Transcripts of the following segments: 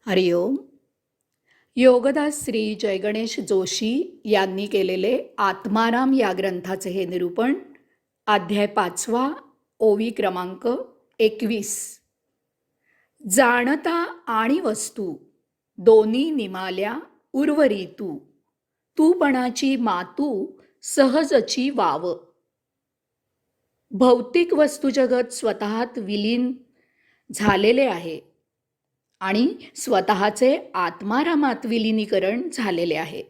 हरिओम. योगदास श्री जयगणेश जोशी यांनी केलेले आत्माराम या ग्रंथाचे हे निरूपण. अध्याय 5, ओवी क्रमांक 21. जाणता आणि वस्तू दोन्ही निमाल्या उर्वरी तूपणाची मातू सहजची वाव. भौतिक वस्तुजगत स्वतःत विलीन झालेले आहे आणि स्वतःचे आत्मारामात विलिनीकरण झालेले आहे.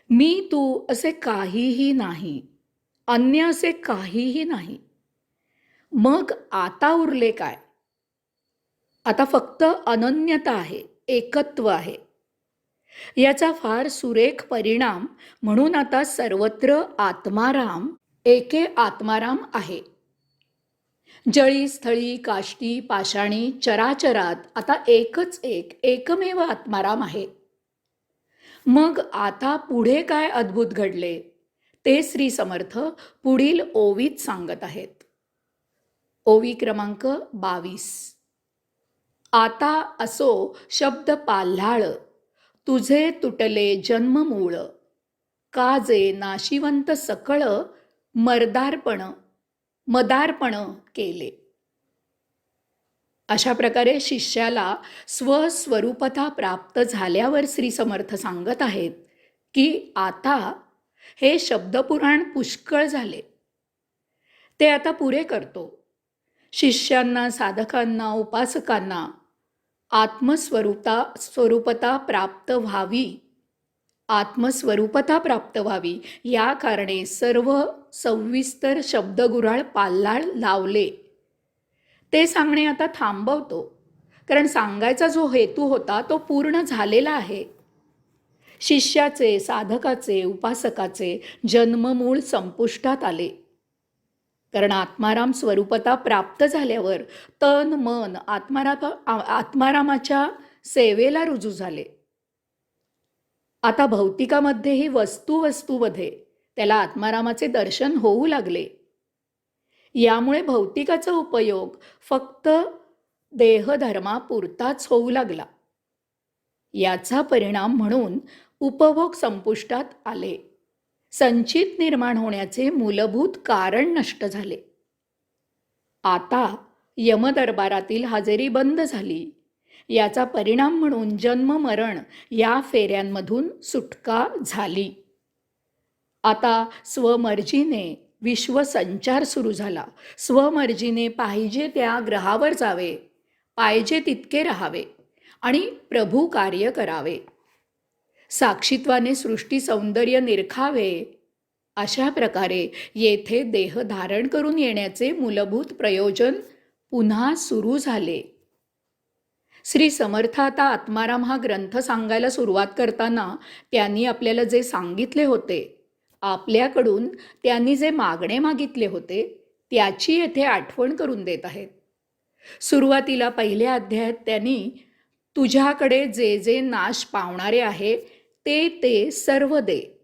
मी तू असे काहीही नाही, अन्य असे काहीही नाही. मग आता उरले काय? आता फक्त अनन्यता आहे, एकत्व आहे. याचा फार सुरेख परिणाम म्हणून आता सर्वत्र आत्माराम, एके आत्माराम आहे. जळी स्थळी काष्टी पाषाणी चराचरात आता एकमेव आत्माराम आहे. मग आता पुढे काय अद्भुत घडले ते श्री समर्थ पुढील ओवीत सांगत आहेत. ओवी क्रमांक 22. आता असो शब्द पाल्हाळ, तुझे तुटले जन्ममूळ. काजे नाशिवंत सकळ मदारपण केले. अशा प्रकारे शिष्याला स्वस्वरूपता प्राप्त झाल्यावर श्री समर्थ सांगत आहेत की आता हे शब्दपुराण पुष्कळ झाले, ते आता पुरे करतो. शिष्यांना, साधकांना, उपासकांना आत्मस्वरूपता प्राप्त व्हावी या कारणे सर्व सविस्तर शब्दगुऱ्हाळ पाल्हाळ लावले. ते सांगणे आता थांबवतो, कारण सांगायचा जो हेतू होता तो पूर्ण झालेला आहे. शिष्याचे, साधकाचे, उपासकाचे जन्ममूळ संपुष्टात आले, कारण आत्माराम स्वरूपता प्राप्त झाल्यावर तन मन आत्मारामाच्या सेवेला रुजू झाले. आता भौतिकामध्येही वस्तूमध्ये त्याला आत्मारामाचे दर्शन होऊ लागले. यामुळे भौतिकाचा उपयोग फक्त देहधर्मापुरताच होऊ लागला. याचा परिणाम म्हणून उपभोग संपुष्टात आले. संचित निर्माण होण्याचे मूलभूत कारण नष्ट झाले. आता यमदरबारातील हजेरी बंद झाली. याचा परिणाम म्हणून जन्म मरण या फेऱ्यांमधून सुटका झाली. आता स्वमर्जीने विश्वसंचार सुरू झाला. स्वमर्जीने पाहिजे त्या ग्रहावर जावे, पाहिजे तितके राहावे आणि प्रभू कार्य करावे. साक्षीत्वाने सृष्टी सौंदर्य निरखावे. अशा प्रकारे येथे देह धारण करून येण्याचे मूलभूत प्रयोजन पुन्हा सुरू झाले. श्री समर्थ आता आत्माराम हा ग्रंथ सांगायला सुरुवात करताना त्यांनी आपल्याला जे सांगितले होते, आपल्याकडून त्यांनी जे मागणे मागितले होते, त्याची येथे आठवण करून देत आहेत. सुरुवातीला पहिल्या अध्यायात त्यांनी तुझ्याकडे जे जे नाश पावणारे आहे ते सर्व दे.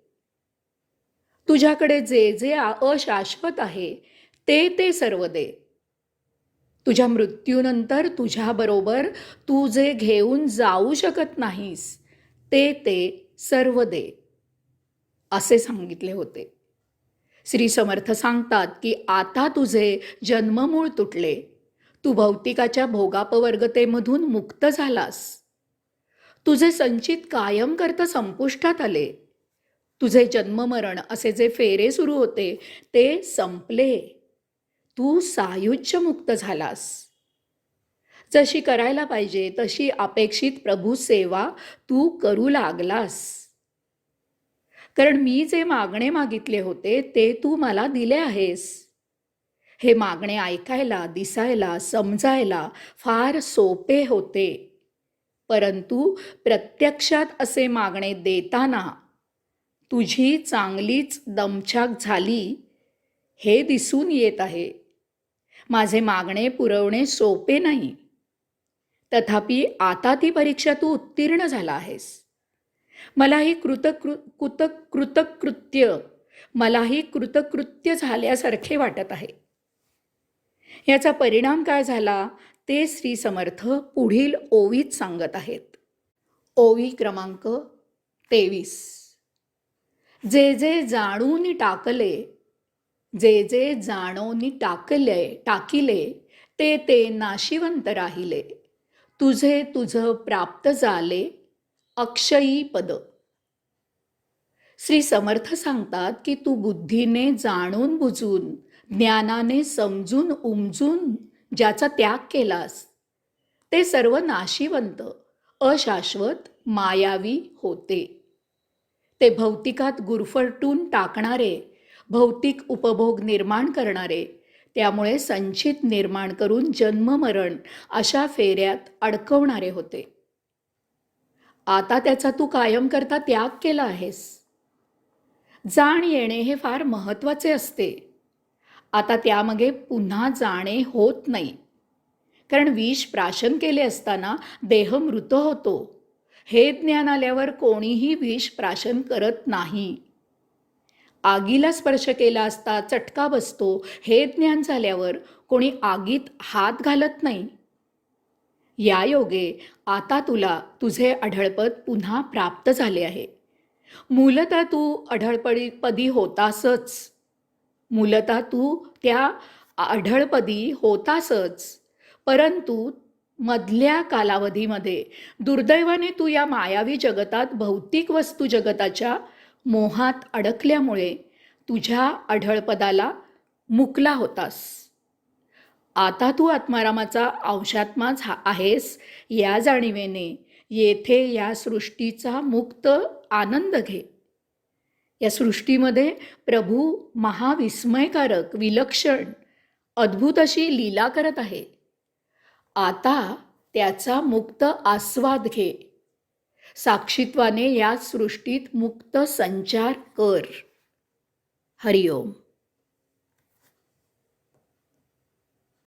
तुझ्याकडे जे जे अशाश्वत आहे ते सर्व दे. तुझ्या मृत्यूनंतर तुझ्याबरोबर तू जे घेऊन जाऊ शकत नाहीस ते सर्व दे, असे सांगितले होते. श्री समर्थ सांगतात की आता तुझे जन्ममूळ तुटले. तू भौतिकाच्या भोगापवर्गतेमधून मुक्त झालास. तुझे संचित कायम करता संपुष्टात आले. तुझे जन्ममरण असे जे फेरे सुरू होते ते संपले. तू सायुज्य मुक्त झालास. जशी करायला पाहिजे तशी अपेक्षित प्रभू सेवा तू करू लागलास. कारण मी जे मागणे मागितले होते ते तू मला दिले आहेस. हे मागणे ऐकायला, दिसायला, समजायला फार सोपे होते, परंतु प्रत्यक्षात असे मागणे देताना तुझी चांगलीच दमछाक झाली हे दिसून येत आहे. माझे मागणे पुरवणे सोपे नाही, तथापि आता ती परीक्षा तू उत्तीर्ण झाला आहेस. मलाही कृतकृत्य झाल्यासारखे वाटत आहे. याचा परिणाम काय झाला ते श्री समर्थ पुढील ओवीत सांगत आहेत. ओवी क्रमांक 23. जे जे जाणून टाकले, जे जे जाणोनी टाकिले, ते ते नाशिवंत राहिले. तुझे तुझ प्राप्त झाले अक्षयी पद. श्री समर्थ सांगतात की तू बुद्धीने जाणून बुजून, ज्ञानाने समजून उमजून ज्याचा त्याग केलास ते सर्व नाशिवंत, अशाश्वत, मायावी होते. ते भौतिकात गुरफटून टाकणारे, भौतिक उपभोग निर्माण करणारे, त्यामुळे संचित निर्माण करून जन्ममरण अशा फेऱ्यात अडकवणारे होते. आता त्याचा तू कायम करता त्याग केला आहेस. जाण येणे हे फार महत्त्वाचे असते. आता त्यामागे पुन्हा जाणे होत नाही. कारण विष प्राशन केले असताना देह मृत होतो. हे ज्ञान आल्यावर कोणीही विष प्राशन करत नाही. आगीला स्पर्श केला असता चटका बसतो, हे ज्ञान झाल्यावर कोणी आगीत हात घालत नाही. या योगे आता तुला तुझे अढळपद पुन्हा प्राप्त झाले आहे. मूलतः तू अढळपदी होतासच. मूलतः तू त्या अढळपदी होतासच. परंतु मधल्या कालावधीमध्ये दुर्दैवाने तू या मायावी जगतात भौतिक वस्तू जगताच्या मोहात अडकल्यामुळे तुझ्या अढळपदाला मुकला होतास. आता तू आत्मारामाचा अंशात्माच आहेस या जाणीवेने येथे या सृष्टीचा मुक्त आनंद घे. या सृष्टीमध्ये प्रभू महाविस्मयकारक, विलक्षण, अद्भुत अशी लीला करत आहे. आता त्याचा मुक्त आस्वाद घे. साक्षीत्वाने या सृष्टीत मुक्त संचार कर. हरिओम.